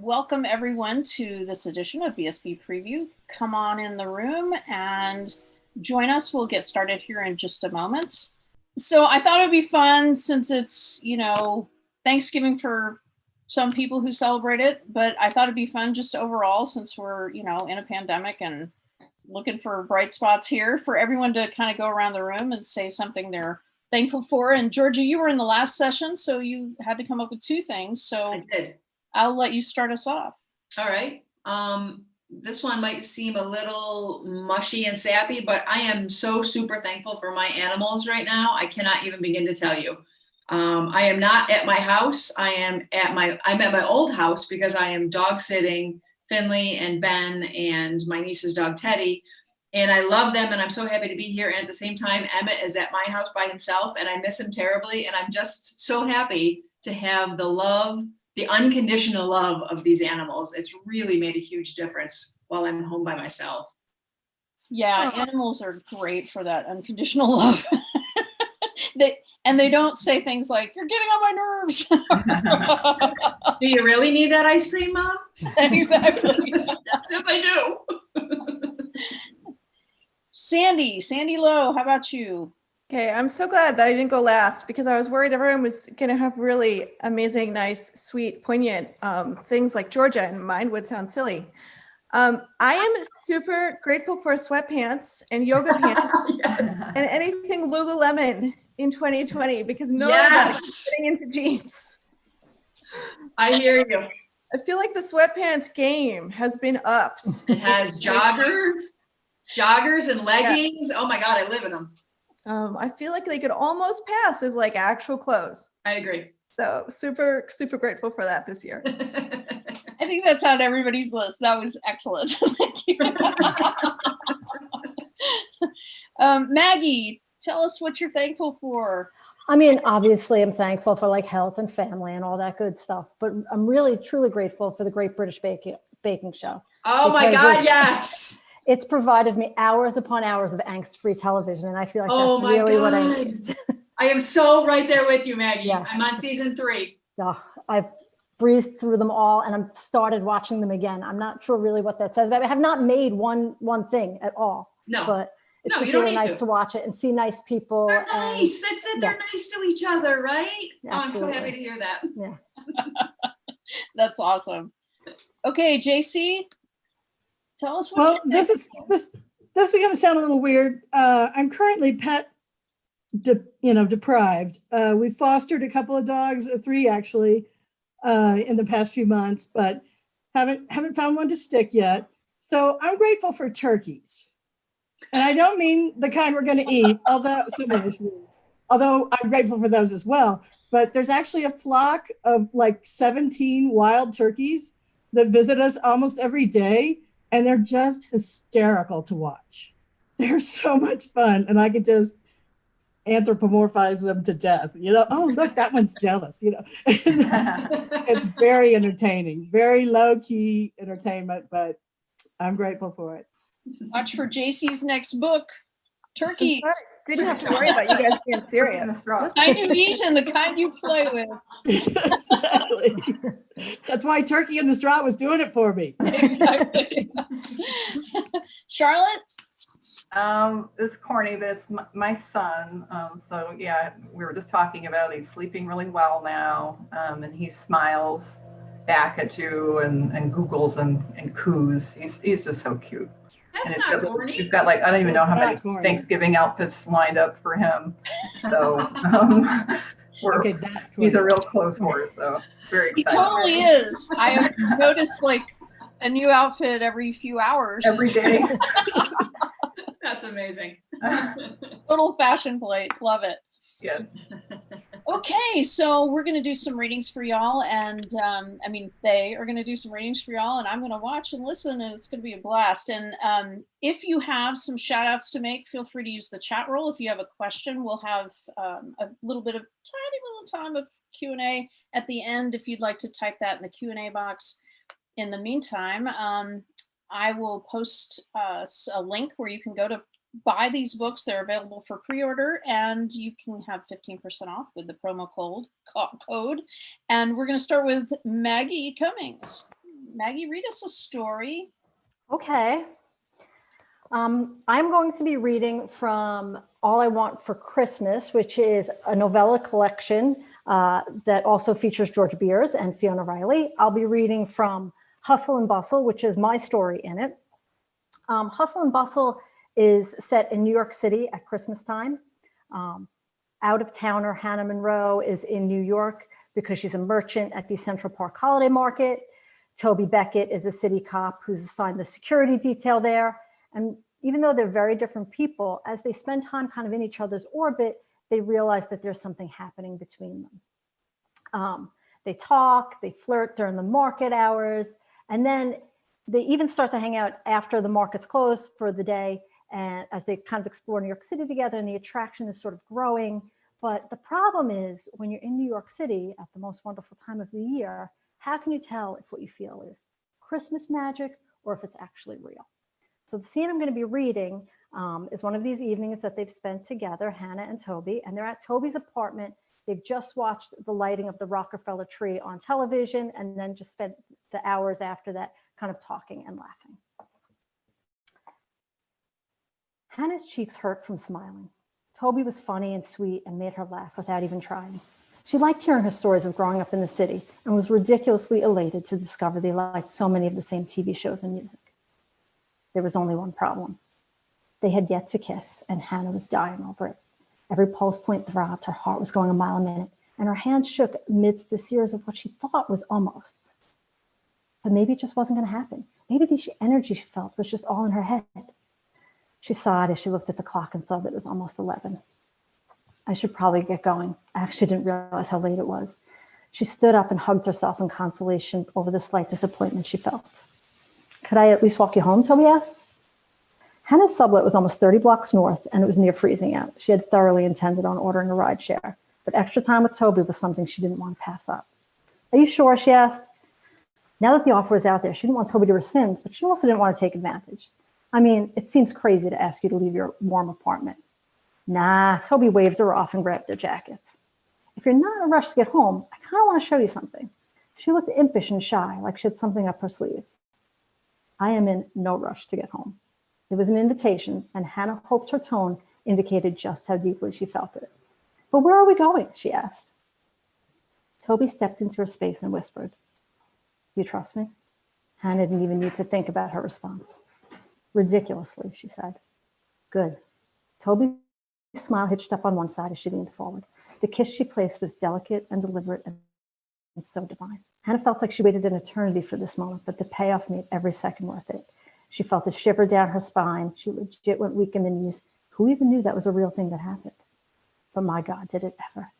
welcome everyone to this edition of BSB Preview. Come on in the room and join us. We'll get started here in just a moment. So I thought it'd be fun since it's, Thanksgiving for some people who celebrate it, but I thought it'd be fun just overall since we're, in a pandemic and looking for bright spots here for everyone to kind of go around the room and say something they're thankful for. And Georgia, you were in the last session, so you had to come up with two things. So I did. I'll let you start us off. All right. This one might seem a little mushy and sappy, but I am so super thankful for my animals right now. I cannot even begin to tell you. I am not at my house. I'm at my old house because I am dog sitting Finley and Ben and my niece's dog Teddy. And I love them and I'm so happy to be here. And at the same time, Emmett is at my house by himself and I miss him terribly. And I'm just so happy to have the love, the unconditional love of these animals. It's really made a huge difference while I'm home by myself. Yeah, animals are great for that unconditional love. They don't say things like, "You're getting on my nerves." Do you really need that ice cream, Mom? Exactly. Yes, I do. Sandy Lowe, how about you? Okay, I'm so glad that I didn't go last because I was worried everyone was going to have really amazing, nice, sweet, poignant things like Georgia, and mine would sound silly. I am super grateful for sweatpants and yoga pants Yes. and anything Lululemon in 2020 because no one is getting into jeans. I hear you. I feel like the sweatpants game has been upped. It has joggers and leggings. Yeah. Oh my God, I live in them. I feel like they could almost pass as like actual clothes. I agree. So super, super grateful for that this year. I think that's on everybody's list. That was excellent. Thank you. Maggie, tell us what you're thankful for. I mean, obviously, I'm thankful for like health and family and all that good stuff, but I'm really, truly grateful for the Great British Baking Show. Oh my God, yes. It's provided me hours upon hours of angst-free television, and I feel like that's really what I need. I am so right there with you, Maggie. Yeah. I'm on season 3. I've breezed through them all, and I've started watching them again. I'm not sure really what that says, but I have not made one thing at all. No, but it's just you don't really nice to watch it and see nice people. They're nice. That's it. They're nice to each other, right? Absolutely. Oh, I'm so happy to hear that. Yeah. That's awesome. Okay, Jaycie, tell us what. Well, this is going to sound a little weird. I'm currently pet, deprived. We fostered a couple of dogs, 3 actually, in the past few months, but haven't found one to stick yet. So I'm grateful for turkeys, and I don't mean the kind we're going to eat, although I'm grateful for those as well. But there's actually a flock of like 17 wild turkeys that visit us almost every day. And they're just hysterical to watch. They're so much fun. And I could just anthropomorphize them to death. Oh, look, that one's jealous. It's very entertaining, very low key entertainment, but I'm grateful for it. Watch for Jaycee's next book, Turkeys. Didn't have to worry about you guys being serious. The kind you eat and the kind you play with. Exactly. That's why Turkey in the Straw was doing it for me. Exactly. Charlotte? It's corny, but it's my son. So yeah, we were just talking about he's sleeping really well now, and he smiles back at you and Googles and coos. He's just so cute. That's not corny. We've got I don't even know how many Thanksgiving outfits lined up for him. So okay, that's cool. He's a real close horse, though. Very excited. He totally is. I have noticed a new outfit every few hours. Every day. That's amazing. Total fashion plate. Love it. Yes. Okay, so we're going to do some readings for y'all, and they are going to do some readings for y'all, and I'm going to watch and listen, and it's going to be a blast. And if you have some shout outs to make, feel free to use the chat roll. If you have a question, we'll have a little bit of tiny little time of Q&A at the end if you'd like to type that in the Q&A box. In the meantime, I will post a link where you can go to buy these books. They're available for pre-order, and you can have 15% off with the promo code. And we're going to start with Maggie Cummings. Maggie, read us a story. Okay. I'm going to be reading from All I Want for Christmas, which is a novella collection that also features George Beers and Fiona Riley. I'll be reading from Hustle and Bustle, which is my story in it. Hustle and Bustle is set in New York City at Christmas time. Out-of-towner Hannah Monroe is in New York because she's a merchant at the Central Park Holiday Market. Toby Beckett is a city cop who's assigned the security detail there. And even though they're very different people, as they spend time kind of in each other's orbit, they realize that there's something happening between them. They talk, they flirt during the market hours, and then they even start to hang out after the market's closed for the day, and as they kind of explore New York City together, and the attraction is sort of growing. But the problem is when you're in New York City at the most wonderful time of the year, how can you tell if what you feel is Christmas magic or if it's actually real? So the scene I'm going to be reading is one of these evenings that they've spent together, Hannah and Toby, and they're at Toby's apartment. They've just watched the lighting of the Rockefeller tree on television and then just spent the hours after that kind of talking and laughing. Hannah's cheeks hurt from smiling. Toby was funny and sweet and made her laugh without even trying. She liked hearing her stories of growing up in the city and was ridiculously elated to discover they liked so many of the same TV shows and music. There was only one problem. They had yet to kiss, and Hannah was dying over it. Every pulse point throbbed, her heart was going a mile a minute, and her hands shook amidst the sears of what she thought was almost. But maybe it just wasn't going to happen. Maybe the energy she felt was just all in her head. She sighed as she looked at the clock and saw that it was almost 11. I should probably get going. I actually didn't realize how late it was. She stood up and hugged herself in consolation over the slight disappointment she felt. Could I at least walk you home? Toby asked. Hannah's sublet was almost 30 blocks north, and it was near freezing out. She had thoroughly intended on ordering a ride share, but extra time with Toby was something she didn't want to pass up. Are you sure? She asked. Now that the offer was out there, she didn't want Toby to rescind, but she also didn't want to take advantage. I mean, it seems crazy to ask you to leave your warm apartment. Nah, Toby waved her off and grabbed their jackets. If you're not in a rush to get home, I kind of want to show you something. She looked impish and shy, like she had something up her sleeve. I am in no rush to get home. It was an invitation, and Hannah hoped her tone indicated just how deeply she felt it. But where are we going? She asked. Toby stepped into her space and whispered, "Do you trust me?" Hannah didn't even need to think about her response. Ridiculously, she said. Good. Toby's smile hitched up on one side as she leaned forward. The kiss she placed was delicate and deliberate and so divine. Hannah felt like she waited an eternity for this moment, but the payoff made every second worth it. She felt a shiver down her spine. She legit went weak in the knees. Who even knew that was a real thing that happened? But my God, did it ever.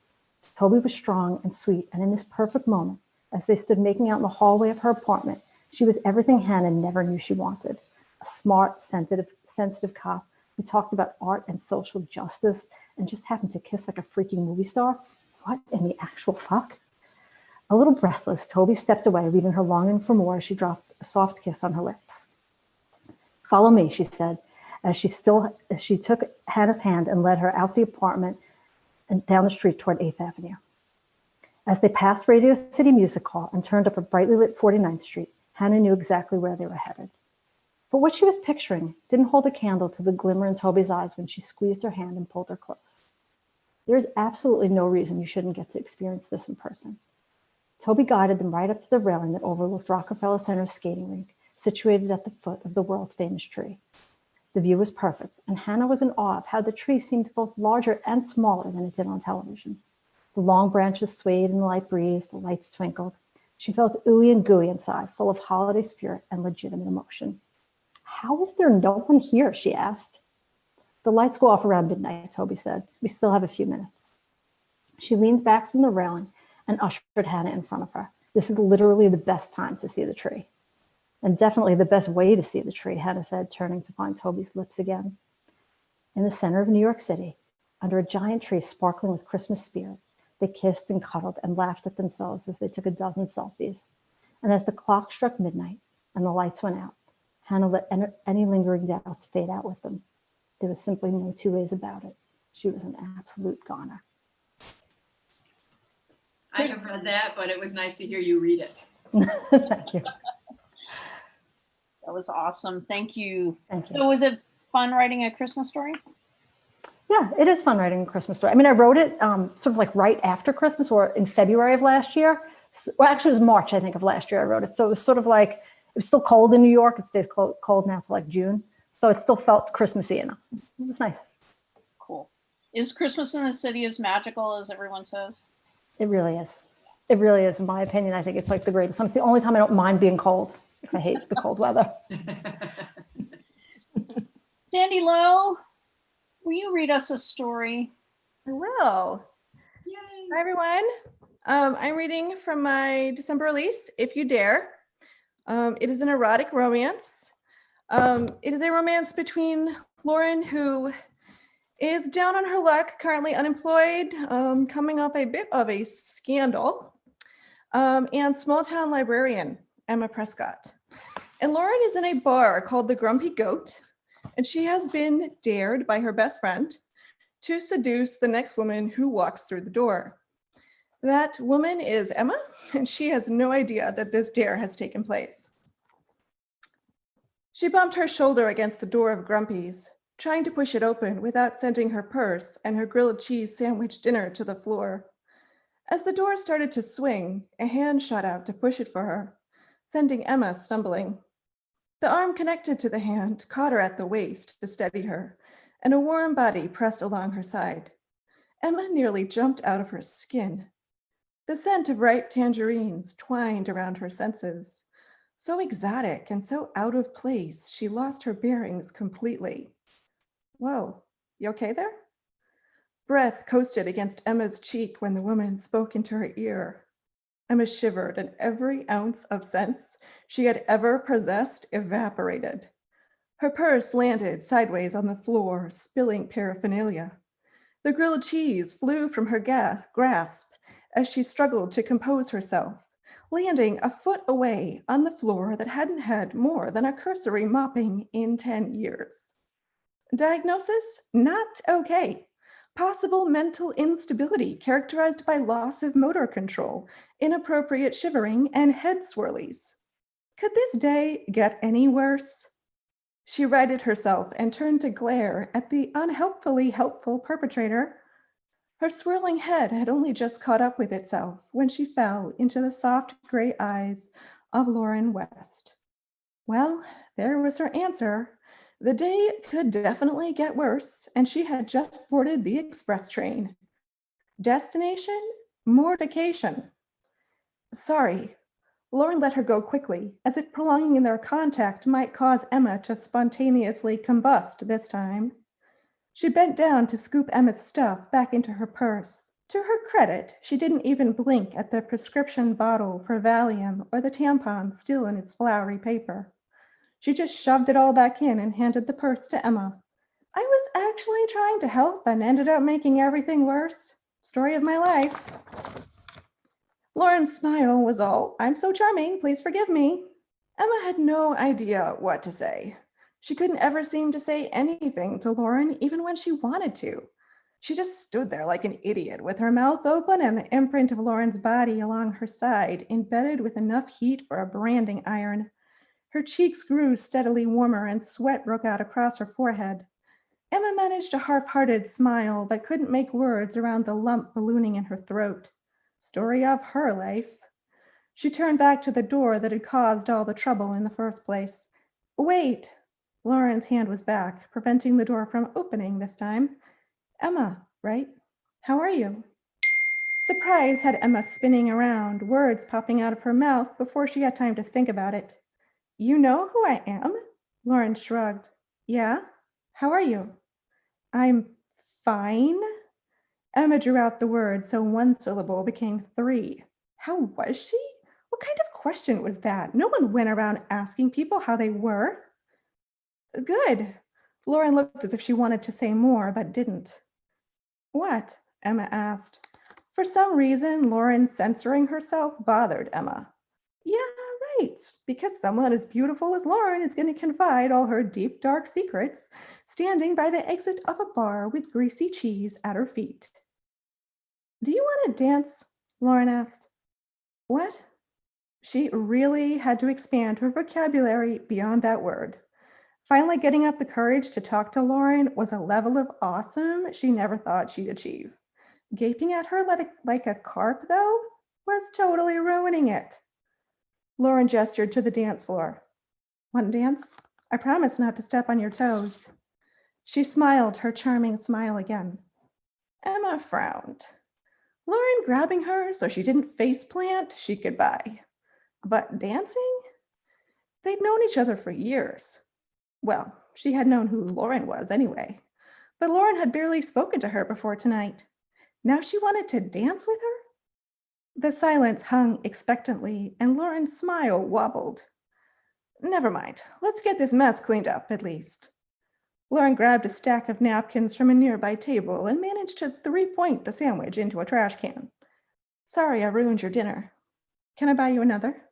Toby was strong and sweet, and in this perfect moment, as they stood making out in the hallway of her apartment, she was everything Hannah never knew she wanted. A smart, sensitive cop who talked about art and social justice and just happened to kiss like a freaking movie star. What in the actual fuck? A little breathless, Toby stepped away, leaving her longing for more as she dropped a soft kiss on her lips. Follow me, she said, as she took Hannah's hand and led her out the apartment and down the street toward 8th Avenue. As they passed Radio City Music Hall and turned up a brightly lit 49th Street, Hannah knew exactly where they were headed. But what she was picturing didn't hold a candle to the glimmer in Toby's eyes when she squeezed her hand and pulled her close. There is absolutely no reason you shouldn't get to experience this in person. Toby guided them right up to the railing that overlooked Rockefeller Center's skating rink, situated at the foot of the world-famous tree. The view was perfect, and Hannah was in awe of how the tree seemed both larger and smaller than it did on television. The long branches swayed in the light breeze, the lights twinkled. She felt ooey and gooey inside, full of holiday spirit and legitimate emotion. How is there no one here? She asked. The lights go off around midnight, Toby said. We still have a few minutes. She leaned back from the railing and ushered Hannah in front of her. This is literally the best time to see the tree. And definitely the best way to see the tree, Hannah said, turning to find Toby's lips again. In the center of New York City, under a giant tree sparkling with Christmas spirit, they kissed and cuddled and laughed at themselves as they took a dozen selfies. And as the clock struck midnight and the lights went out, Hannah let any lingering doubts fade out with them. There was simply no two ways about it. She was an absolute goner. I have read that, but it was nice to hear you read it. Thank you. That was awesome. Thank you. Thank you. So was it fun writing a Christmas story? Yeah, it is fun writing a Christmas story. I mean, I wrote it sort of like right after Christmas or in February of last year. Well, actually, it was March, I think, of last year I wrote it. So it was sort of like, it was still cold in New York. It stays cold now till like June. So it still felt Christmassy enough. It was nice. Cool. Is Christmas in the city as magical as everyone says? It really is. It really is, in my opinion. I think it's like the greatest. It's the only time I don't mind being cold because I hate the cold weather. Sandy Lowe, will you read us a story? I will. Yay. Hi, everyone. I'm reading from my December release, If You Dare. It is an erotic romance. It is a romance between Lauren, who is down on her luck, currently unemployed, coming off a bit of a scandal, and small town librarian, Emma Prescott. And Lauren is in a bar called the Grumpy Goat, and she has been dared by her best friend to seduce the next woman who walks through the door. That woman is Emma, and she has no idea that this dare has taken place. She bumped her shoulder against the door of Grumpy's, trying to push it open without sending her purse and her grilled cheese sandwich dinner to the floor. As the door started to swing, a hand shot out to push it for her, sending Emma stumbling. The arm connected to the hand caught her at the waist to steady her, and a warm body pressed along her side. Emma nearly jumped out of her skin. The scent of ripe tangerines twined around her senses. So exotic and so out of place, she lost her bearings completely. Whoa, you okay there? Breath coasted against Emma's cheek when the woman spoke into her ear. Emma shivered, and every ounce of sense she had ever possessed evaporated. Her purse landed sideways on the floor, spilling paraphernalia. The grilled cheese flew from her grasp as she struggled to compose herself, landing a foot away on the floor that hadn't had more than a cursory mopping in 10 years. Diagnosis? Not okay. Possible mental instability characterized by loss of motor control, inappropriate shivering, and head swirlies. Could this day get any worse? She righted herself and turned to glare at the unhelpfully helpful perpetrator. Her swirling head had only just caught up with itself when she fell into the soft gray eyes of Lauren West. Well, there was her answer. The day could definitely get worse, and she had just boarded the express train. Destination? Mortification. Sorry. Lauren let her go quickly, as if prolonging their contact might cause Emma to spontaneously combust this time. She bent down to scoop Emma's stuff back into her purse. To her credit, she didn't even blink at the prescription bottle for Valium or the tampon still in its flowery paper. She just shoved it all back in and handed the purse to Emma. I was actually trying to help and ended up making everything worse. Story of my life. Lauren's smile was all, I'm so charming, please forgive me. Emma had no idea what to say. She couldn't ever seem to say anything to Lauren, even when she wanted to. She just stood there like an idiot with her mouth open and the imprint of Lauren's body along her side, embedded with enough heat for a branding iron. Her cheeks grew steadily warmer and sweat broke out across her forehead. Emma managed a half-hearted smile, but couldn't make words around the lump ballooning in her throat. Story of her life. She turned back to the door that had caused all the trouble in the first place. Wait. Lauren's hand was back, preventing the door from opening this time. Emma, right? How are you? Surprise had Emma spinning around, words popping out of her mouth before she had time to think about it. You know who I am? Lauren shrugged. Yeah? How are you? I'm fine. Emma drew out the word so one syllable became 3. How was she? What kind of question was that? No one went around asking people how they were. Good. Lauren looked as if she wanted to say more, but didn't. What? Emma asked. For some reason, Lauren censoring herself bothered Emma. Yeah, right. Because someone as beautiful as Lauren is going to confide all her deep, dark secrets, standing by the exit of a bar with greasy cheese at her feet. Do you want to dance? Lauren asked. What? She really had to expand her vocabulary beyond that word. Finally getting up the courage to talk to Lauren was a level of awesome she never thought she'd achieve. Gaping at her like a carp, though, was totally ruining it. Lauren gestured to the dance floor. Want to dance? I promise not to step on your toes. She smiled her charming smile again. Emma frowned. Lauren grabbing her so she didn't face plant, she could buy. But dancing? They'd known each other for years. Well, she had known who Lauren was anyway. But Lauren had barely spoken to her before tonight. Now she wanted to dance with her? The silence hung expectantly, and Lauren's smile wobbled. Never mind. Let's get this mess cleaned up, at least. Lauren grabbed a stack of napkins from a nearby table and managed to three-point the sandwich into a trash can. Sorry, I ruined your dinner. Can I buy you another?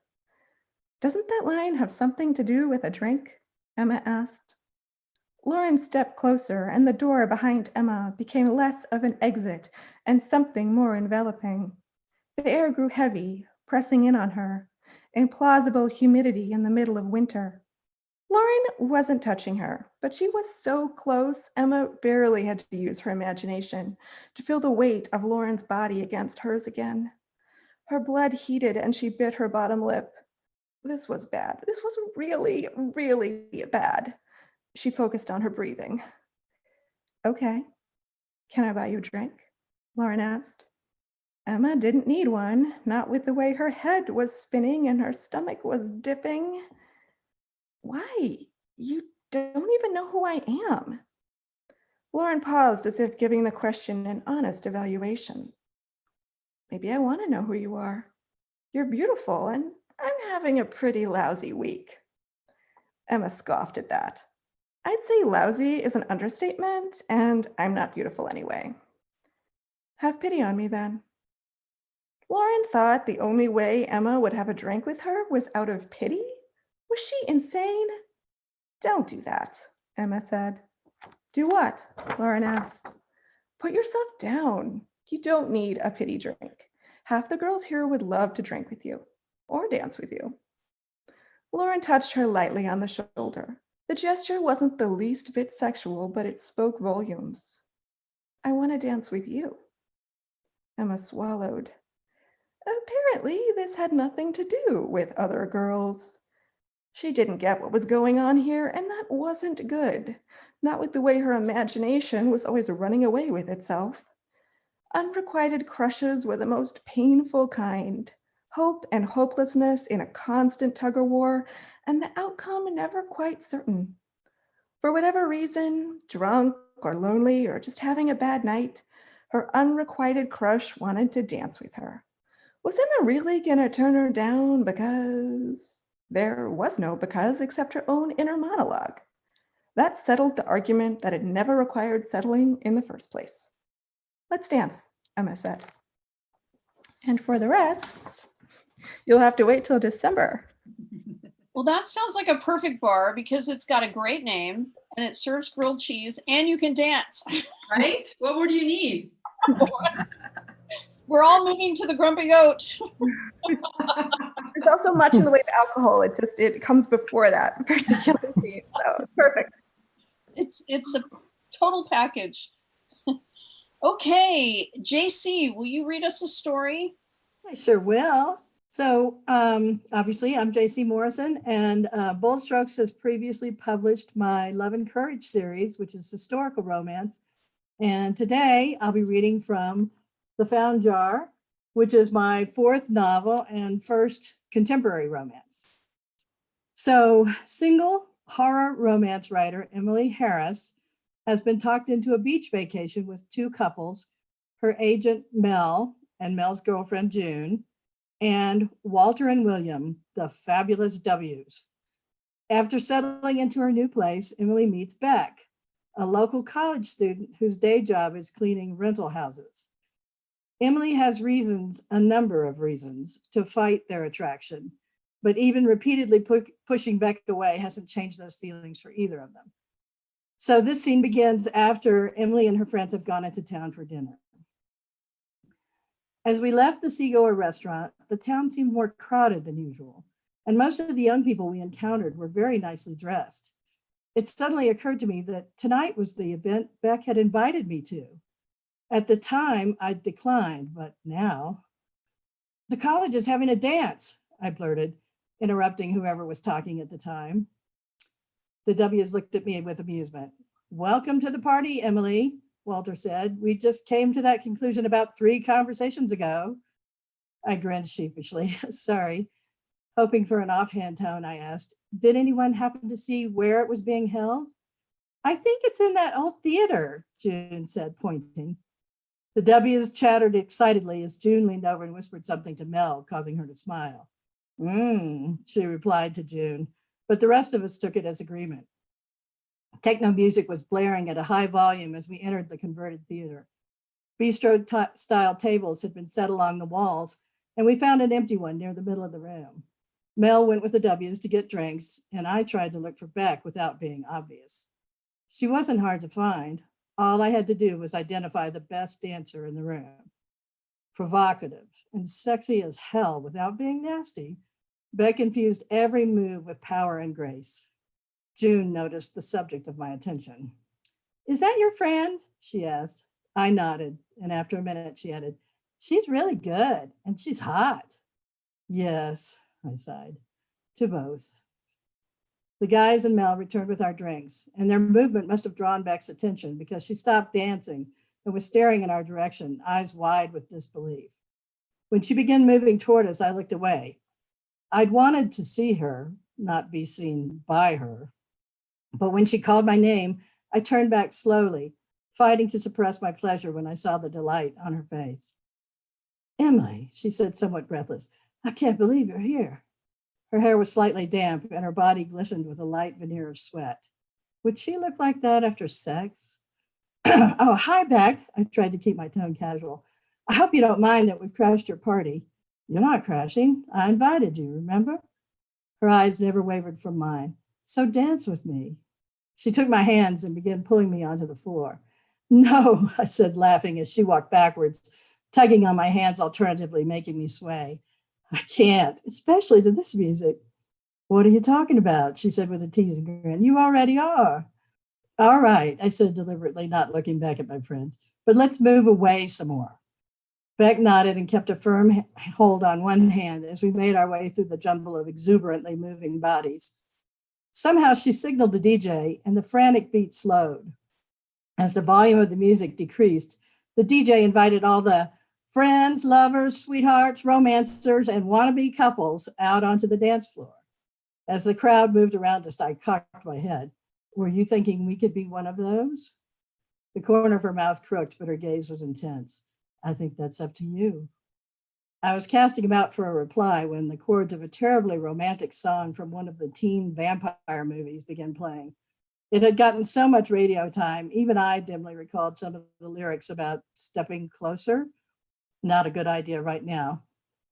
Doesn't that line have something to do with a drink? Emma asked. Lauren stepped closer, and the door behind Emma became less of an exit and something more enveloping. The air grew heavy, pressing in on her, implausible humidity in the middle of winter. Lauren wasn't touching her, but she was so close, Emma barely had to use her imagination to feel the weight of Lauren's body against hers again. Her blood heated and she bit her bottom lip. This was bad. This was really, really bad. She focused on her breathing. Okay, can I buy you a drink? Lauren asked. Emma didn't need one, not with the way her head was spinning and her stomach was dipping. Why? You don't even know who I am. Lauren paused as if giving the question an honest evaluation. Maybe I want to know who you are. You're beautiful, and I'm having a pretty lousy week. Emma scoffed at that. I'd say lousy is an understatement, and I'm not beautiful anyway. Have pity on me then. Lauren thought the only way Emma would have a drink with her was out of pity. Was she insane? Don't do that, Emma said. Do what? Lauren asked. Put yourself down. You don't need a pity drink. Half the girls here would love to drink with you or dance with you. Lauren touched her lightly on the shoulder. The gesture wasn't the least bit sexual, but it spoke volumes. I want to dance with you. Emma swallowed. Apparently, this had nothing to do with other girls. She didn't get what was going on here, and that wasn't good. Not with the way her imagination was always running away with itself. Unrequited crushes were the most painful kind. Hope and hopelessness in a constant tug-of-war, and the outcome never quite certain. For whatever reason, drunk or lonely or just having a bad night, her unrequited crush wanted to dance with her. Was Emma really gonna turn her down because? There was no because except her own inner monologue. That settled the argument that had never required settling in the first place. Let's dance, Emma said. And for the rest, you'll have to wait till December. Well, that sounds like a perfect bar because it's got a great name and it serves grilled cheese and you can dance. Right? What more do you need? We're all moving to the Grumpy Goat. There's also much in the way of alcohol. It comes before that particular scene. So it's perfect. It's a total package. Okay, Jaycie, will you read us a story? I sure will. So obviously I'm Jaycie Morrison, and Bold Strokes has previously published my Love and Courage series, which is historical romance. And today I'll be reading from The Found Jar, which is my fourth novel and first contemporary romance. So single horror romance writer Emily Harris has been talked into a beach vacation with two couples, her agent Mel and Mel's girlfriend June, and Walter and William, the fabulous W's. After settling into her new place, Emily meets Beck, a local college student whose day job is cleaning rental houses. Emily has reasons, a number of reasons, to fight their attraction, but even repeatedly pushing Beck away hasn't changed those feelings for either of them. So this scene begins after Emily and her friends have gone into town for dinner. As we left the Seagoer restaurant, the town seemed more crowded than usual, and most of the young people we encountered were very nicely dressed. It suddenly occurred to me that tonight was the event Beck had invited me to. At the time, I declined, but now, the college is having a dance, I blurted, interrupting whoever was talking at the time. The W's looked at me with amusement. Welcome to the party, Emily, Walter said. We just came to that conclusion about 3 conversations ago. I grinned sheepishly. Sorry. Hoping for an offhand tone, I asked, did anyone happen to see where it was being held? I think it's in that old theater, June said, pointing. The W's chattered excitedly as June leaned over and whispered something to Mel, causing her to smile. She replied to June, but the rest of us took it as agreement. Techno music was blaring at a high volume as we entered the converted theater. Bistro-style tables had been set along the walls, and we found an empty one near the middle of the room. Mel went with the W's to get drinks, and I tried to look for Beck without being obvious. She wasn't hard to find. All I had to do was identify the best dancer in the room. Provocative and sexy as hell without being nasty, Beck infused every move with power and grace. June noticed the subject of my attention. Is that your friend? She asked. I nodded, and after a minute she added, she's really good, and she's hot. Yes, I sighed, to both. The guys and Mel returned with our drinks, and their movement must have drawn Beck's attention because she stopped dancing and was staring in our direction, eyes wide with disbelief. When she began moving toward us, I looked away. I'd wanted to see her, not be seen by her. But when she called my name, I turned back slowly, fighting to suppress my pleasure when I saw the delight on her face. Emily, she said, somewhat breathless, I can't believe you're here. Her hair was slightly damp and her body glistened with a light veneer of sweat. Would she look like that after sex? Oh, hi, Beck. I tried to keep my tone casual. I hope you don't mind that we've crashed your party. You're not crashing. I invited you, remember? Her eyes never wavered from mine. So dance with me. She took my hands and began pulling me onto the floor. No, I said, laughing as she walked backwards, tugging on my hands, alternatively making me sway. I can't, especially to this music. What are you talking about? She said with a teasing grin. You already are. All right, I said deliberately, not looking back at my friends, but let's move away some more. Beck nodded and kept a firm hold on one hand as we made our way through the jumble of exuberantly moving bodies. Somehow she signaled the DJ and the frantic beat slowed. As the volume of the music decreased, the DJ invited all the friends, lovers, sweethearts, romancers, and wannabe couples out onto the dance floor. As the crowd moved around us, I cocked my head. Were you thinking we could be one of those? The corner of her mouth crooked, but her gaze was intense. I think that's up to you. I was casting about for a reply when the chords of a terribly romantic song from one of the teen vampire movies began playing. It had gotten so much radio time, even I dimly recalled some of the lyrics about stepping closer. Not a good idea right now.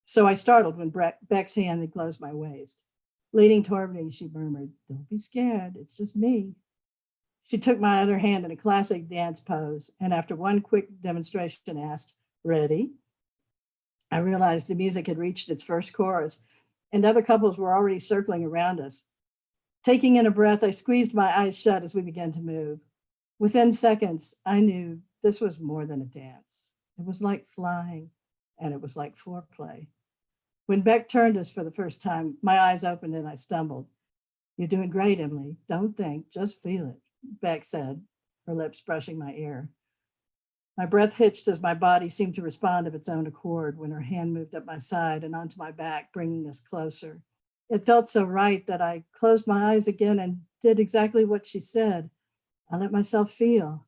So I startled when Beck's hand had closed my waist. Leaning toward me, she murmured, don't be scared, it's just me. She took my other hand in a classic dance pose, and after one quick demonstration asked, ready? I realized the music had reached its first chorus, and other couples were already circling around us. Taking in a breath, I squeezed my eyes shut as we began to move. Within seconds, I knew this was more than a dance. It was like flying, and it was like foreplay. When Beck turned us for the first time, my eyes opened and I stumbled. You're doing great, Emily. Don't think, just feel it, Beck said, her lips brushing my ear. My breath hitched as my body seemed to respond of its own accord when her hand moved up my side and onto my back, bringing us closer. It felt so right that I closed my eyes again and did exactly what she said. I let myself feel.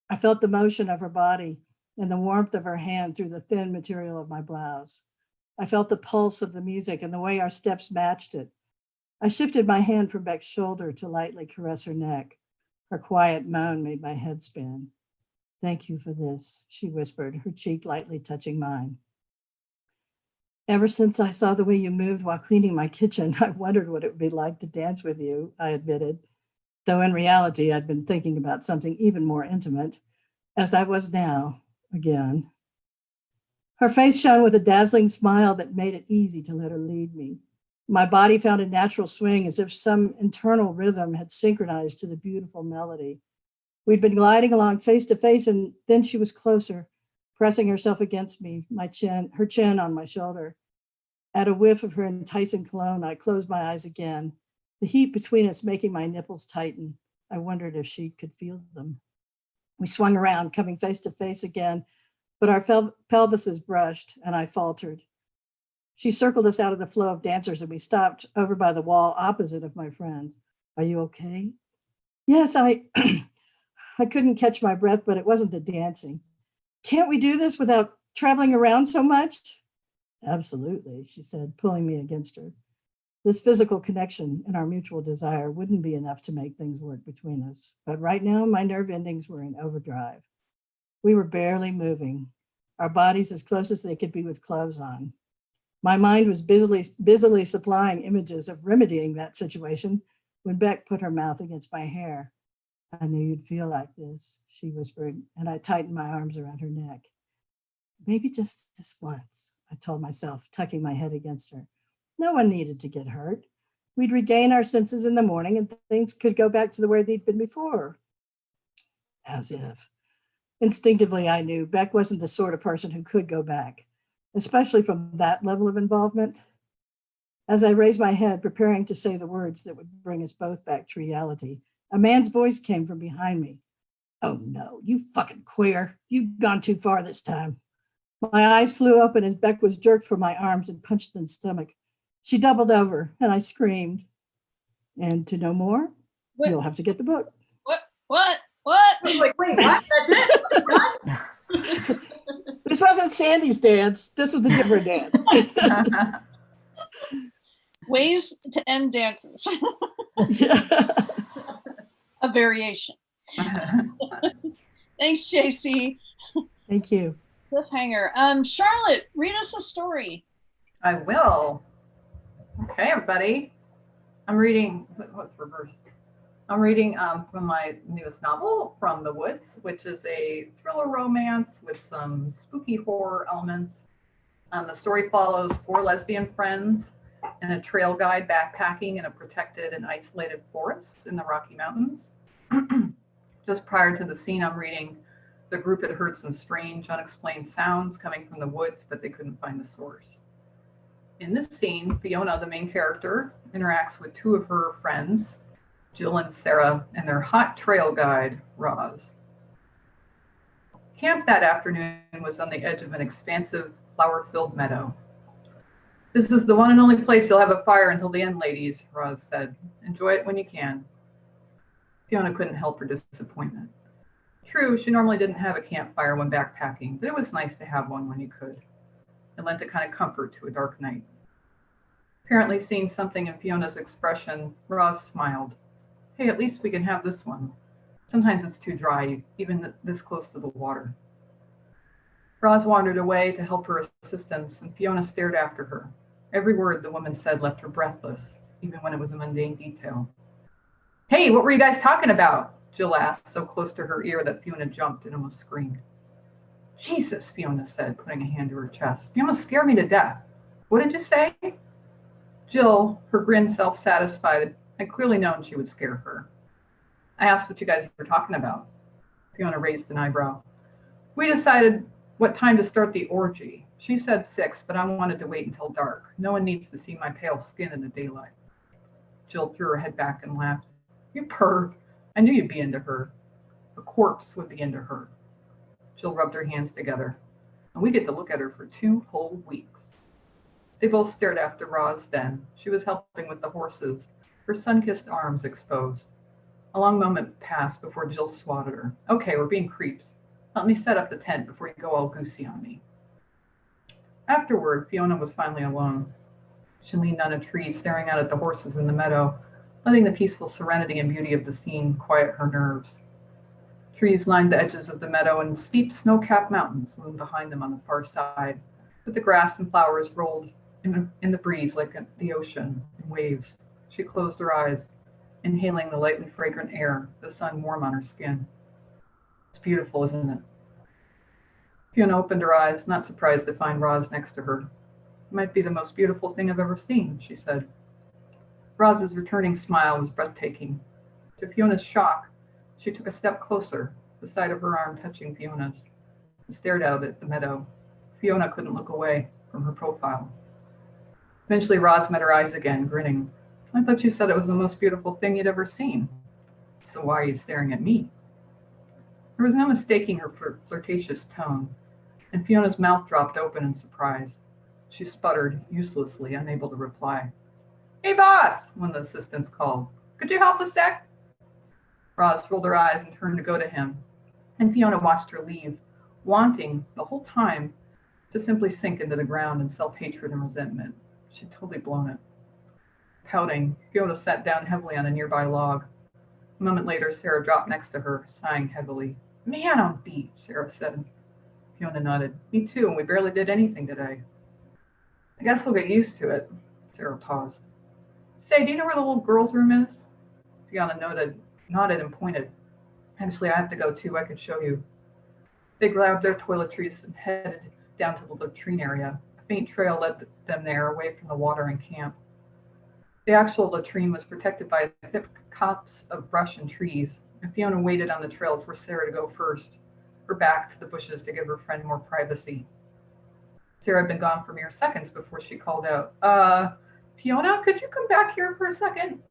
I felt the motion of her body and the warmth of her hand through the thin material of my blouse. I felt the pulse of the music and the way our steps matched it. I shifted my hand from Beck's shoulder to lightly caress her neck. Her quiet moan made my head spin. Thank you for this, she whispered, her cheek lightly touching mine. Ever since I saw the way you moved while cleaning my kitchen, I wondered what it would be like to dance with you, I admitted, though in reality I'd been thinking about something even more intimate, as I was now, again. Her face shone with a dazzling smile that made it easy to let her lead me. My body found a natural swing as if some internal rhythm had synchronized to the beautiful melody. We'd been gliding along face to face, and then she was closer, pressing herself against me, her chin on my shoulder. At a whiff of her enticing cologne, I closed my eyes again, the heat between us making my nipples tighten. I wondered if she could feel them. We swung around, coming face to face again, but our pelvises brushed, and I faltered. She circled us out of the flow of dancers, and we stopped over by the wall opposite of my friends. Are you okay? Yes, I couldn't catch my breath, but it wasn't the dancing. Can't we do this without traveling around so much? Absolutely, she said, pulling me against her. This physical connection and our mutual desire wouldn't be enough to make things work between us. But right now, my nerve endings were in overdrive. We were barely moving, our bodies as close as they could be with clothes on. My mind was busily supplying images of remedying that situation when Beck put her mouth against my hair. I knew you'd feel like this, she whispered, and I tightened my arms around her neck. Maybe just this once, I told myself, tucking my head against her. No one needed to get hurt. We'd regain our senses in the morning and things could go back to the way they'd been before. As if. Instinctively, I knew Beck wasn't the sort of person who could go back, especially from that level of involvement. As I raised my head, preparing to say the words that would bring us both back to reality, a man's voice came from behind me. Oh no, you fucking queer. You've gone too far this time. My eyes flew open as Beck was jerked from my arms and punched in the stomach. She doubled over and I screamed. And to know more, you'll have to get the book. What? I was like, wait, what? That's it? This wasn't Sandy's dance. This was a different dance. Ways to end dances. A variation. Thanks, Jaycie. Thank you. Cliffhanger. Charlotte, read us a story. I will. Okay, everybody. I'm reading, what's reversed? I'm reading from my newest novel, From the Woods, which is a thriller romance with some spooky horror elements. The story follows 4 lesbian friends and a trail guide backpacking in a protected and isolated forest in the Rocky Mountains. Just prior to the scene I'm reading, the group had heard some strange, unexplained sounds coming from the woods, but they couldn't find the source. In this scene, Fiona, the main character, interacts with 2 of her friends, Jill and Sarah, and their hot trail guide, Roz. Camp that afternoon was on the edge of an expansive, flower-filled meadow. This is the one and only place you'll have a fire until the end, ladies, Roz said. Enjoy it when you can. Fiona couldn't help her disappointment. True, she normally didn't have a campfire when backpacking, but it was nice to have one when you could. It lent a kind of comfort to a dark night. Apparently seeing something in Fiona's expression, Roz smiled. Hey, at least we can have this one. Sometimes it's too dry, even this close to the water. Roz wandered away to help her assistants, and Fiona stared after her. Every word the woman said left her breathless, even when it was a mundane detail. Hey, what were you guys talking about? Jill asked, so close to her ear that Fiona jumped and almost screamed. Jesus, Fiona said, putting a hand to her chest. You almost scared me to death. What did you say? Jill, her grin self-satisfied, had clearly known she would scare her. I asked what you guys were talking about. Fiona raised an eyebrow. We decided what time to start the orgy. She said 6, but I wanted to wait until dark. No one needs to see my pale skin in the daylight. Jill threw her head back and laughed. You perv. I knew you'd be into her. A corpse would be into her. Jill rubbed her hands together. And we get to look at her for 2 whole weeks. They both stared after Roz then. She was helping with the horses, her sun-kissed arms exposed. A long moment passed before Jill swatted her. Okay, we're being creeps. Let me set up the tent before you go all goosey on me. Afterward, Fiona was finally alone. She leaned on a tree, staring out at the horses in the meadow, letting the peaceful serenity and beauty of the scene quiet her nerves. Trees lined the edges of the meadow, and steep snow-capped mountains loomed behind them on the far side, with the grass and flowers rolled in the breeze like the ocean in waves. She closed her eyes, inhaling the lightly fragrant air, the sun warm on her skin. It's beautiful, isn't it? Fiona opened her eyes, not surprised to find Roz next to her. "It might be the most beautiful thing I've ever seen," she said. Roz's returning smile was breathtaking. To Fiona's shock, she took a step closer, the side of her arm touching Fiona's, and stared out at the meadow. Fiona couldn't look away from her profile. Eventually, Roz met her eyes again, grinning. "I thought you said it was the most beautiful thing you'd ever seen. So why are you staring at me?" There was no mistaking her flirtatious tone, and Fiona's mouth dropped open in surprise. She sputtered, uselessly, unable to reply. "Hey, boss," one of the assistants called. "Could you help a sec?" Roz rolled her eyes and turned to go to him, and Fiona watched her leave, wanting, the whole time, to simply sink into the ground in self-hatred and resentment. She'd totally blown it. Pouting, Fiona sat down heavily on a nearby log. A moment later, Sarah dropped next to her, sighing heavily. "Man, I'm beat," Sarah said. Fiona nodded. "Me too, and we barely did anything today." "I guess we'll get used to it." Sarah paused. "Say, do you know where the little girl's room is?" Fiona nodded and pointed. "Actually, I have to go too. I could show you." They grabbed their toiletries and headed down to the latrine area. A faint trail led them there, away from the water and camp. The actual latrine was protected by thick copse of brush and trees, and Fiona waited on the trail for Sarah to go first, her back to the bushes to give her friend more privacy. Sarah had been gone for mere seconds before she called out, "Fiona, could you come back here for a second?"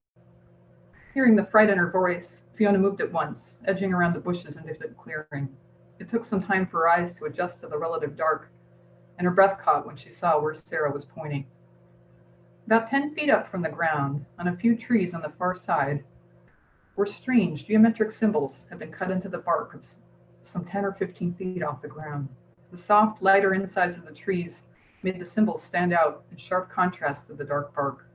Hearing the fright in her voice, Fiona moved at once, edging around the bushes into the clearing. It took some time for her eyes to adjust to the relative dark, and her breath caught when she saw where Sarah was pointing. About 10 feet up from the ground, on a few trees on the far side, were strange geometric symbols had been cut into the bark of some 10 or 15 feet off the ground. The soft, lighter insides of the trees made the symbols stand out in sharp contrast to the dark bark.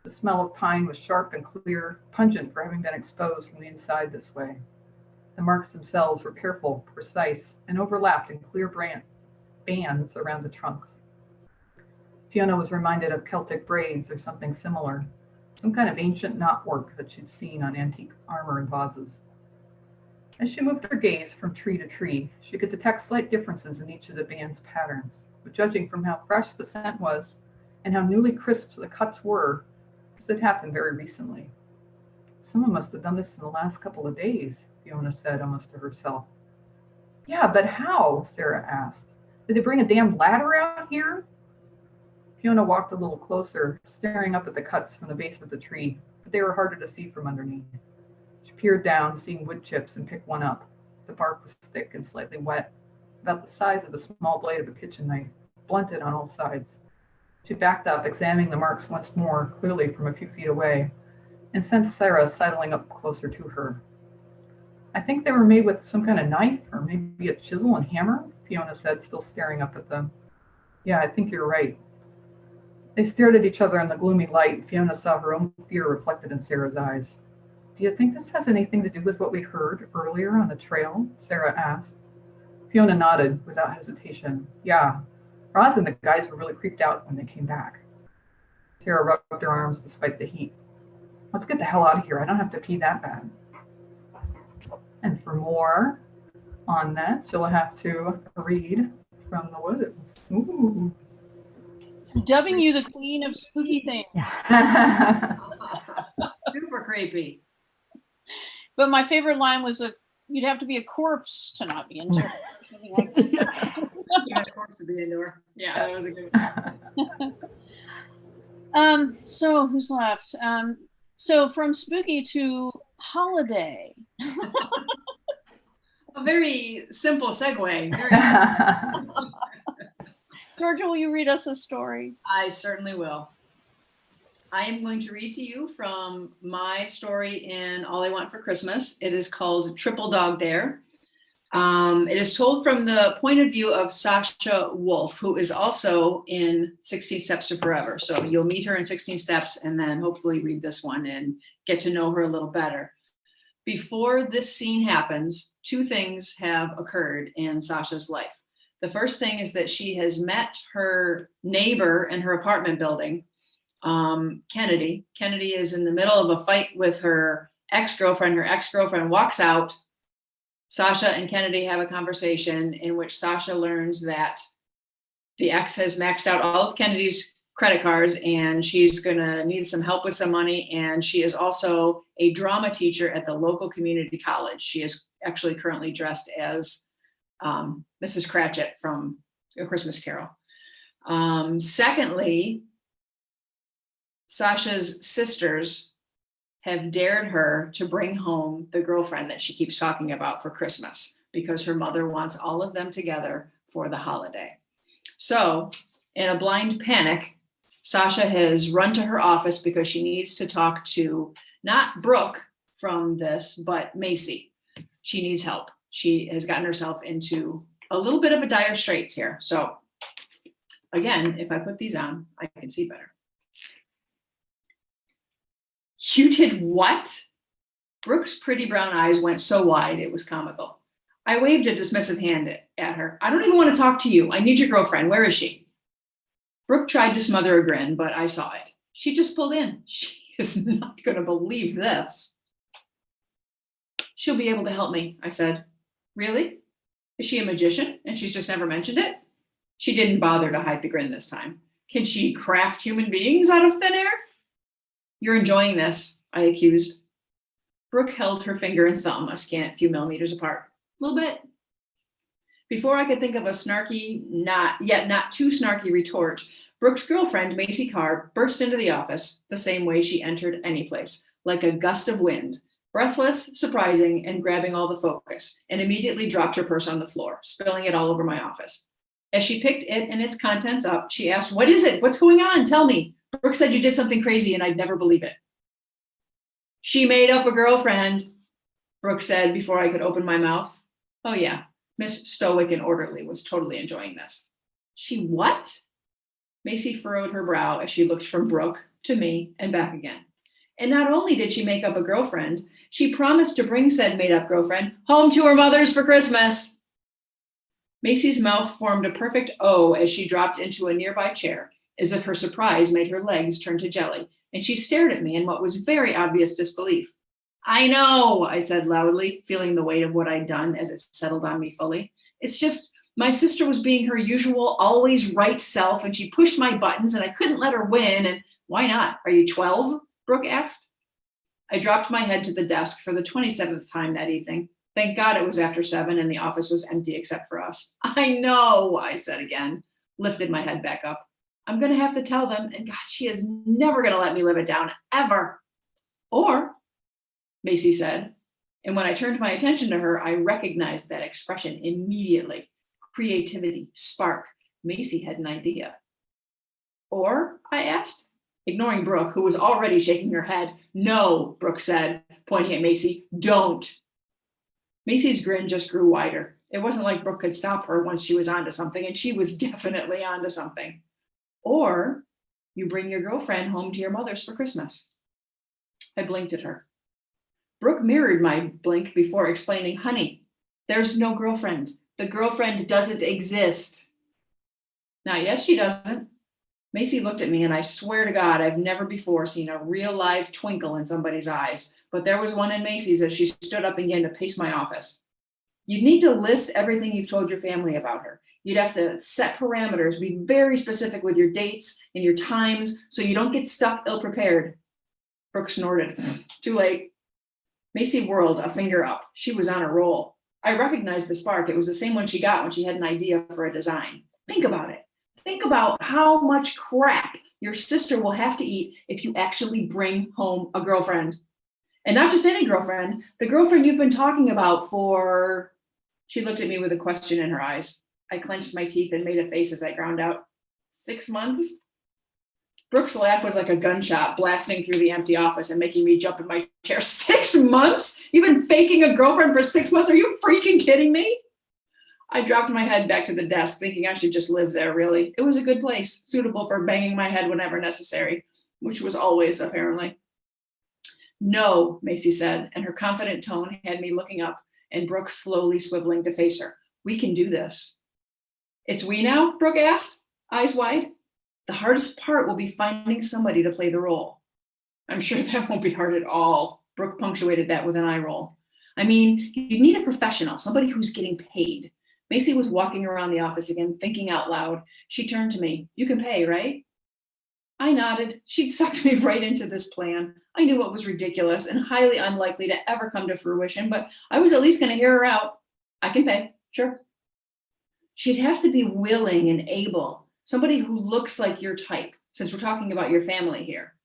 The smell of pine was sharp and clear, pungent for having been exposed from the inside this way. The marks themselves were careful, precise, and overlapped in clear bands around the trunks. Fiona was reminded of Celtic braids or something similar, some kind of ancient knotwork that she'd seen on antique armor and vases. As she moved her gaze from tree to tree, she could detect slight differences in each of the band's patterns, but judging from how fresh the scent was and how newly crisp the cuts were, this had happened very recently. "Someone must have done this in the last couple of days," Fiona said, almost to herself. "Yeah, but how?" Sarah asked. "Did they bring a damn ladder out here?" Fiona walked a little closer, staring up at the cuts from the base of the tree, but they were harder to see from underneath. She peered down, seeing wood chips, and picked one up. The bark was thick and slightly wet, about the size of a small blade of a kitchen knife, blunted on all sides. She backed up, examining the marks once more, clearly from a few feet away, and sensed Sarah sidling up closer to her. "I think they were made with some kind of knife, or maybe a chisel and hammer," Fiona said, still staring up at them. "Yeah, I think you're right." They stared at each other in the gloomy light. Fiona saw her own fear reflected in Sarah's eyes. "Do you think this has anything to do with what we heard earlier on the trail?" Sarah asked. Fiona nodded without hesitation. "Yeah, Roz and the guys were really creeped out when they came back." Sarah rubbed her arms despite the heat. "Let's get the hell out of here. I don't have to pee that bad." And for more on that, you'll have to read from the woods. Ooh. I'm dubbing you the queen of spooky things. Super creepy. But my favorite line was you'd have to be a corpse to not be into it. Yeah, of course to be indoor. Yeah, that was a good one. So who's left? So from spooky to holiday. A very simple segue. Georgia, will you read us a story? I certainly will. I am going to read to you from my story in All I Want for Christmas. It is called Triple Dog Dare. It is told from the point of view of Sasha Wolf, who is also in 16 Steps to Forever. So you'll meet her in 16 Steps and then hopefully read this one and get to know her a little better. Before this scene happens, two things have occurred in Sasha's life. The first thing is that she has met her neighbor in her apartment building, Kennedy. Kennedy is in the middle of a fight with her ex-girlfriend. Her ex-girlfriend walks out, Sasha and Kennedy have a conversation in which Sasha learns that the ex has maxed out all of Kennedy's credit cards and she's gonna need some help with some money. And she is also a drama teacher at the local community college. She is actually currently dressed as Mrs. Cratchit from A Christmas Carol. Secondly, Sasha's sisters have dared her to bring home the girlfriend that she keeps talking about for Christmas because her mother wants all of them together for the holiday. So in a blind panic, Sasha has run to her office because she needs to talk to not Brooke from this, but Macy. She needs help. She has gotten herself into a little bit of a dire straits here. So again, if I put these on, I can see better. You did what? Brooke's pretty brown eyes went so wide, it was comical. I waved a dismissive hand at her. I don't even want to talk to you. I need your girlfriend. Where is she? Brooke tried to smother a grin, but I saw it. She just pulled in. She is not going to believe this. She'll be able to help me, I said. Really? Is she a magician and she's just never mentioned it? She didn't bother to hide the grin this time. Can she craft human beings out of thin air? You're enjoying this, I accused. Brooke held her finger and thumb a scant few millimeters apart. A little bit. Before I could think of a snarky, not too snarky retort, Brooke's girlfriend, Macy Carr, burst into the office the same way she entered any place, like a gust of wind, breathless, surprising, and grabbing all the focus, and immediately dropped her purse on the floor, spilling it all over my office. As she picked it and its contents up, she asked, "What is it? What's going on? Tell me. Brooke said you did something crazy and I'd never believe it." She made up a girlfriend, Brooke said before I could open my mouth. Oh yeah, Miss Stoic and Orderly was totally enjoying this. She what? Macy furrowed her brow as she looked from Brooke to me and back again. And not only did she make up a girlfriend, she promised to bring said made-up girlfriend home to her mother's for Christmas. Macy's mouth formed a perfect O as she dropped into a nearby chair, as if her surprise made her legs turn to jelly, and she stared at me in what was very obvious disbelief. I know, I said loudly, feeling the weight of what I'd done as it settled on me fully. It's just my sister was being her usual, always right self, and she pushed my buttons, and I couldn't let her win, and why not? Are you 12? Brooke asked. I dropped my head to the desk for the 27th time that evening. Thank God it was after 7 and the office was empty except for us. I know, I said again, lifted my head back up. I'm going to have to tell them, and God, she is never going to let me live it down, ever. Or, Macy said, and when I turned my attention to her, I recognized that expression immediately. Creativity, spark. Macy had an idea. Or, I asked, ignoring Brooke, who was already shaking her head. No, Brooke said, pointing at Macy, don't. Macy's grin just grew wider. It wasn't like Brooke could stop her once she was onto something, and she was definitely onto something. Or you bring your girlfriend home to your mother's for Christmas. I blinked at her. Brooke mirrored my blink before explaining, honey, there's no girlfriend. The girlfriend doesn't exist. Not yet, she doesn't. Macy looked at me, and I swear to God, I've never before seen a real live twinkle in somebody's eyes, but there was one in Macy's as she stood up and began to pace my office. You'd need to list everything you've told your family about her. You'd have to set parameters, be very specific with your dates and your times so you don't get stuck ill-prepared. Brooke snorted. Too late. Macy whirled, a finger up. She was on a roll. I recognized the spark. It was the same one she got when she had an idea for a design. Think about it. Think about how much crap your sister will have to eat if you actually bring home a girlfriend. And not just any girlfriend, the girlfriend you've been talking about for... She looked at me with a question in her eyes. I clenched my teeth and made a face as I ground out, 6 months? Brooke's laugh was like a gunshot blasting through the empty office and making me jump in my chair. 6 months? You've been faking a girlfriend for 6 months? Are you freaking kidding me? I dropped my head back to the desk, thinking I should just live there, really. It was a good place, suitable for banging my head whenever necessary, which was always, apparently. No, Macy said, and her confident tone had me looking up and Brooke slowly swiveling to face her. We can do this. It's we now? Brooke asked, eyes wide. The hardest part will be finding somebody to play the role. I'm sure that won't be hard at all. Brooke punctuated that with an eye roll. I mean, you need a professional, somebody who's getting paid. Macy was walking around the office again, thinking out loud. She turned to me. You can pay, right? I nodded. She'd sucked me right into this plan. I knew it was ridiculous and highly unlikely to ever come to fruition, but I was at least going to hear her out. I can pay, sure. She'd have to be willing and able, somebody who looks like your type, since we're talking about your family here.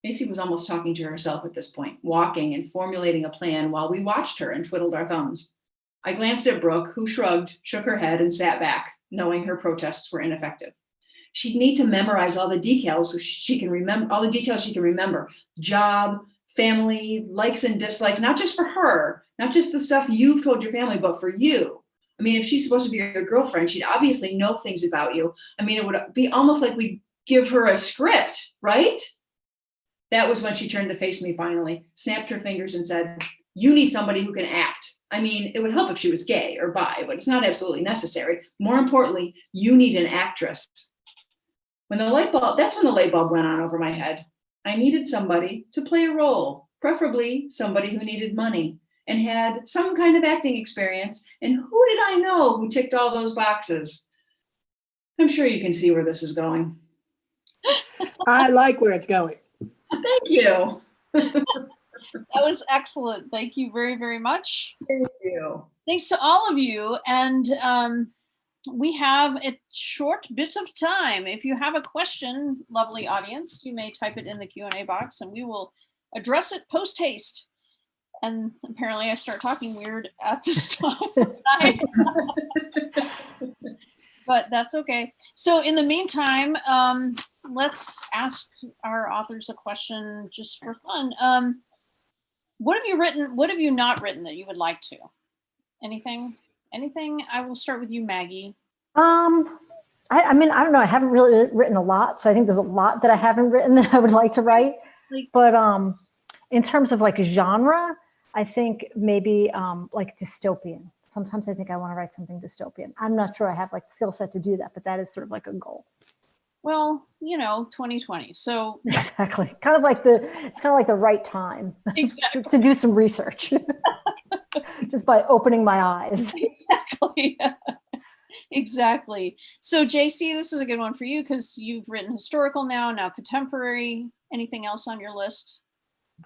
Macy was almost talking to herself at this point, walking and formulating a plan while we watched her and twiddled our thumbs. I glanced at Brooke, who shrugged, shook her head, and sat back, knowing her protests were ineffective. She'd need to memorize all the details so she can remember, all the details she can remember. Job, family, likes and dislikes, not just for her, not just the stuff you've told your family, but for you. I mean, if she's supposed to be your girlfriend, she'd obviously know things about you. I mean, it would be almost like we'd give her a script, right? That was when she turned to face me finally, snapped her fingers and said, you need somebody who can act. I mean, it would help if she was gay or bi, but it's not absolutely necessary. More importantly, you need an actress. That's when the light bulb went on over my head. I needed somebody to play a role, preferably somebody who needed money and had some kind of acting experience. And who did I know who ticked all those boxes? I'm sure you can see where this is going. I like where it's going. Thank you. That was excellent. Thank you very, very much. Thank you. Thanks to all of you. And we have a short bit of time. If you have a question, lovely audience, you may type it in the Q&A box and we will address it post haste. And apparently I start talking weird at this time. But that's okay. So in the meantime, let's ask our authors a question just for fun. What have you written? What have you not written that you would like to? Anything? I will start with you, Maggie. I mean, I don't know. I haven't really written a lot, so I think there's a lot that I haven't written that I would like to write. But in terms of like genre, I think maybe like dystopian. Sometimes I think I want to write something dystopian. I'm not sure I have like the skill set to do that, but that is sort of like a goal. Well, 2020. So exactly, it's kind of like the right time exactly. to do some research, just by opening my eyes. Exactly. Exactly. So Jaycie, this is a good one for you because you've written historical now contemporary. Anything else on your list?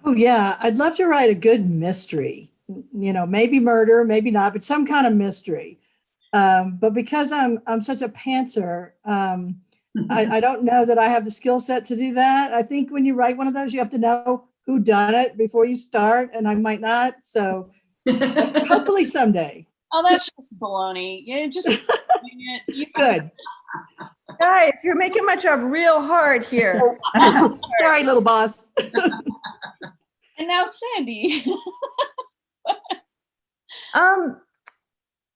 Oh yeah, I'd love to write a good mystery. Maybe murder, maybe not, but some kind of mystery. But because I'm such a pantser, I don't know that I have the skill set to do that. I think when you write one of those, you have to know who done it before you start, and I might not. So hopefully someday. Oh, that's just baloney. Yeah, just good. Guys, you're making my job real hard here. Sorry, little boss. And now Sandy.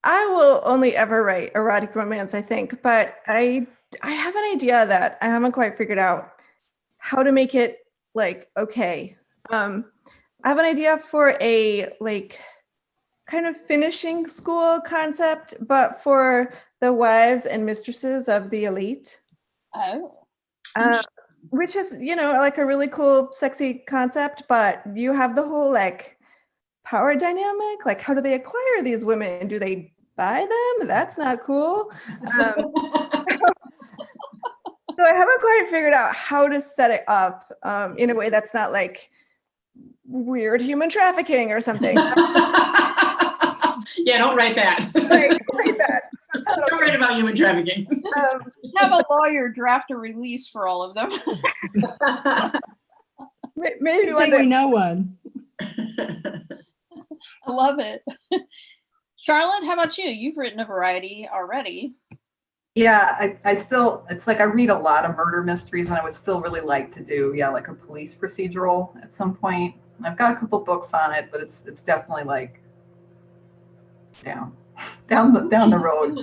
I will only ever write erotic romance, I think, but I have an idea that I haven't quite figured out how to make it like okay. I have an idea for a like kind of finishing school concept, but for the wives and mistresses of the elite. Oh. Which is, like a really cool, sexy concept, but you have the whole like power dynamic. Like, how do they acquire these women? Do they buy them? That's not cool. So I haven't quite figured out how to set it up in a way that's not like weird human trafficking or something. Yeah, don't write that. Write that. Don't write about human trafficking. Just have a lawyer draft a release for all of them. Maybe I think we know one. I love it. Charlotte, how about you? You've written a variety already. Yeah, I still, it's like I read a lot of murder mysteries and I would still really like to do, like a police procedural at some point. I've got a couple books on it, but it's definitely like down the road.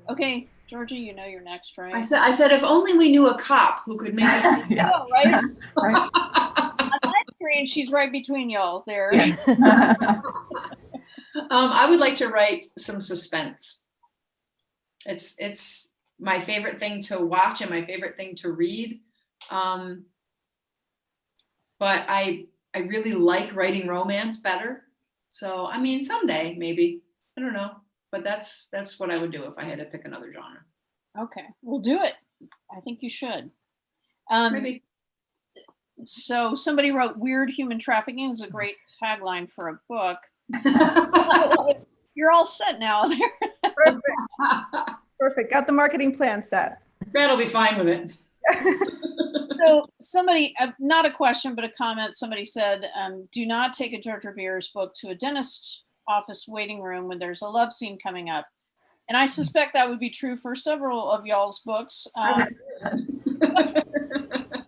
Okay, Georgia, you're next, right? I said if only we knew a cop who could make it. Yeah. Oh, right? Right. On my screen, she's right between y'all there. I would like to write some suspense. It's my favorite thing to watch and my favorite thing to read. But I really like writing romance better. So, I mean, someday maybe, I don't know, but that's what I would do if I had to pick another genre. Okay, we'll do it. I think you should. Maybe. So somebody wrote "Weird Human Trafficking" is a great tagline for a book. You're all set now. Perfect. Perfect. Got the marketing plan set. Brad'll be fine with it. So somebody, not a question, but a comment, somebody said, do not take a Georgia Beers book to a dentist's office waiting room when there's a love scene coming up. And I suspect that would be true for several of y'all's books.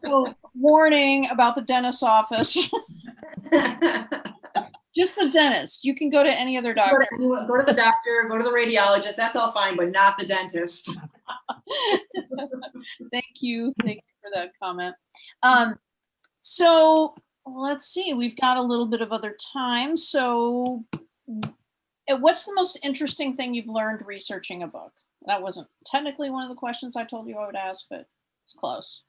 So warning about the dentist's office. Just the dentist. You can go to any other doctor. Go to the doctor, go to the radiologist. That's all fine, but not the dentist. Thank you. Thank you for that comment. So let's see. We've got a little bit of other time. So what's the most interesting thing you've learned researching a book? That wasn't technically one of the questions I told you I would ask, but it's close.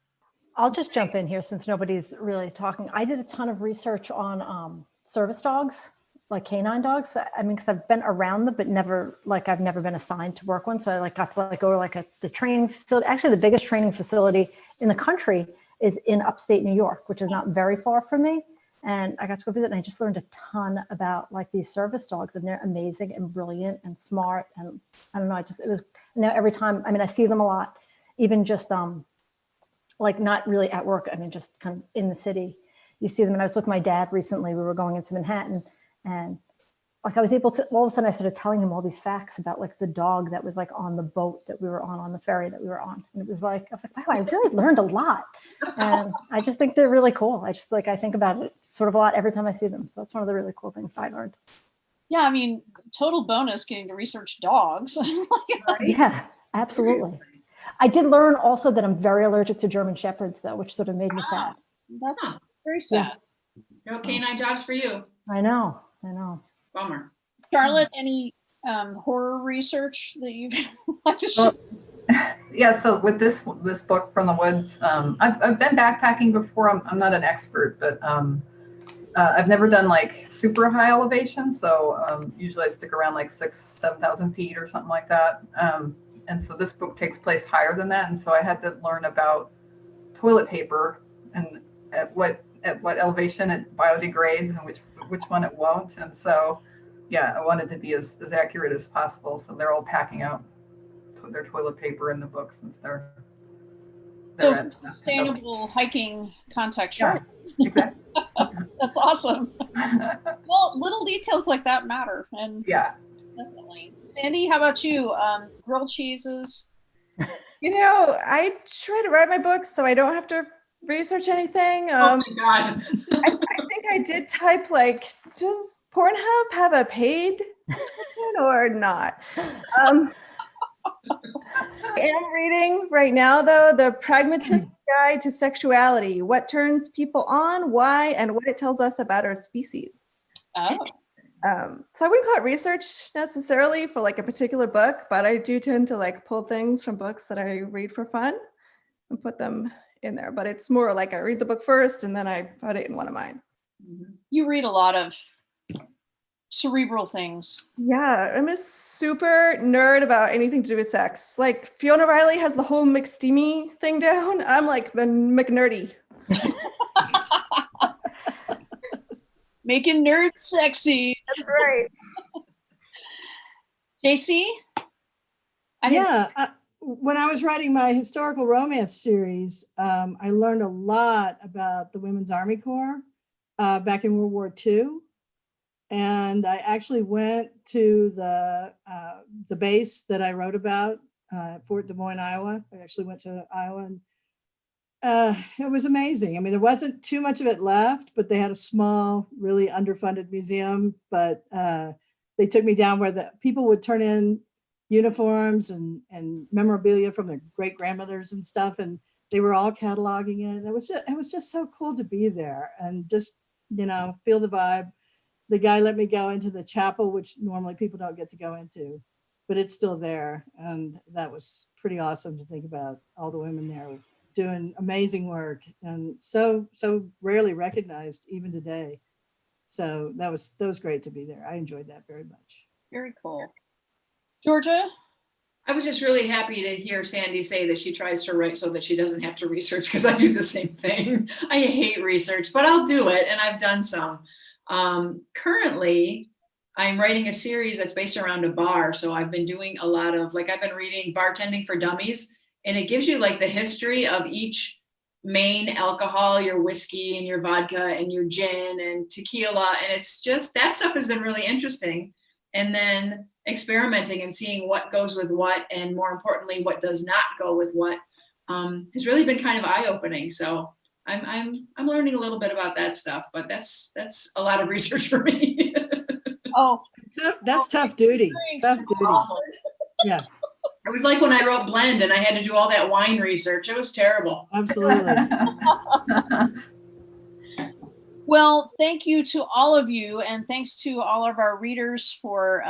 I'll just jump in here since nobody's really talking. I did a ton of research on service dogs, like canine dogs. I mean, because I've been around them, but never, like, I've never been assigned to work one. So I got to go to the training facility. Actually, the biggest training facility in the country is in upstate New York, which is not very far from me. And I got to go visit, and I just learned a ton about these service dogs, and they're amazing and brilliant and smart. And I don't know, it was every time. I mean, I see them a lot, even just not really at work. I mean, just kind of in the city, you see them. And I was with my dad recently. We were going into Manhattan, and I was able to, all of a sudden I started telling him all these facts about the dog that was on the boat that we were on the ferry that we were on. And it was I was like, wow, I really learned a lot. And I just think they're really cool. I just I think about it sort of a lot every time I see them. So that's one of the really cool things I learned. Yeah, I mean, total bonus getting to research dogs. Yeah, absolutely. I did learn also that I'm very allergic to German Shepherds, though, which sort of made me sad. That's very sad. No canine jobs for you. I know. Bummer. Charlotte, any horror research that you've Yeah, so with this book From the Woods, I've been backpacking before. I'm not an expert, but I've never done super high elevation. So usually I stick around 6,000-7,000 feet or something like that. And so this book takes place higher than that. And so I had to learn about toilet paper and at what elevation it biodegrades and which one it won't. And so, yeah, I wanted to be as accurate as possible. So they're all packing out their toilet paper in the book since they're at sustainable hiking contact short. Yeah, exactly. That's awesome. Well, little details like that matter. And yeah, definitely. Sandy, how about you? Grilled cheeses? I try to write my books so I don't have to research anything. Oh my God. I think I did type does Pornhub have a paid subscription or not? I am reading right now, though, The Pragmatist Guide to Sexuality, What Turns People On, Why, and What It Tells Us About Our Species. Oh. So I wouldn't call it research necessarily for a particular book, but I do tend to pull things from books that I read for fun and put them in there. But it's more I read the book first and then I put it in one of mine. You read a lot of cerebral things. Yeah, I'm a super nerd about anything to do with sex. Fiona Riley has the whole McSteamy thing down. I'm the McNerdy. Making nerds sexy. That's right. Jaycie? When I was writing my historical romance series, I learned a lot about the Women's Army Corps back in World War II. And I actually went to the base that I wrote about, Fort Des Moines, Iowa. I actually went to Iowa, and it was amazing. I mean, there wasn't too much of it left, but they had a small, really underfunded museum. But they took me down where the people would turn in uniforms and memorabilia from their great grandmothers and stuff, and they were all cataloging it. It was just so cool to be there and just feel the vibe. The guy let me go into the chapel, which normally people don't get to go into, but it's still there, and that was pretty awesome to think about all the women there doing amazing work and so rarely recognized even today. So that was great to be there. I enjoyed that very much. Very cool. Georgia? I was just really happy to hear Sandy say that she tries to write so that she doesn't have to research, because I do the same thing. I hate research, but I'll do it, and I've done some. Currently, I'm writing a series that's based around a bar, so I've been doing a lot of, like, I've been reading Bartending for Dummies, and it gives you like the history of each main alcohol, your whiskey and your vodka and your gin and tequila, and it's just, that stuff has been really interesting. And then experimenting and seeing what goes with what, and more importantly, what does not go with what, has really been kind of eye-opening. So I'm learning a little bit about that stuff, but that's a lot of research for me. Oh, That's tough duty. Tough duty. Yeah, It was like when I wrote Blend and I had to do all that wine research. It was terrible. absolutely. well, thank you to all of you, and thanks to all of our readers for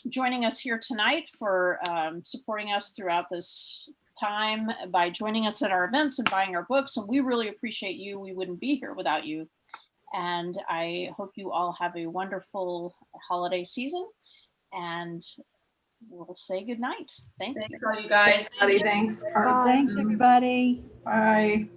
joining us here tonight, for supporting us throughout this time by joining us at our events and buying our books. And we really appreciate you. We wouldn't be here without you. And I hope you all have a wonderful holiday season. And we'll say good night. Thank you. Thanks all you guys. Thanks. Thanks, everybody. Bye.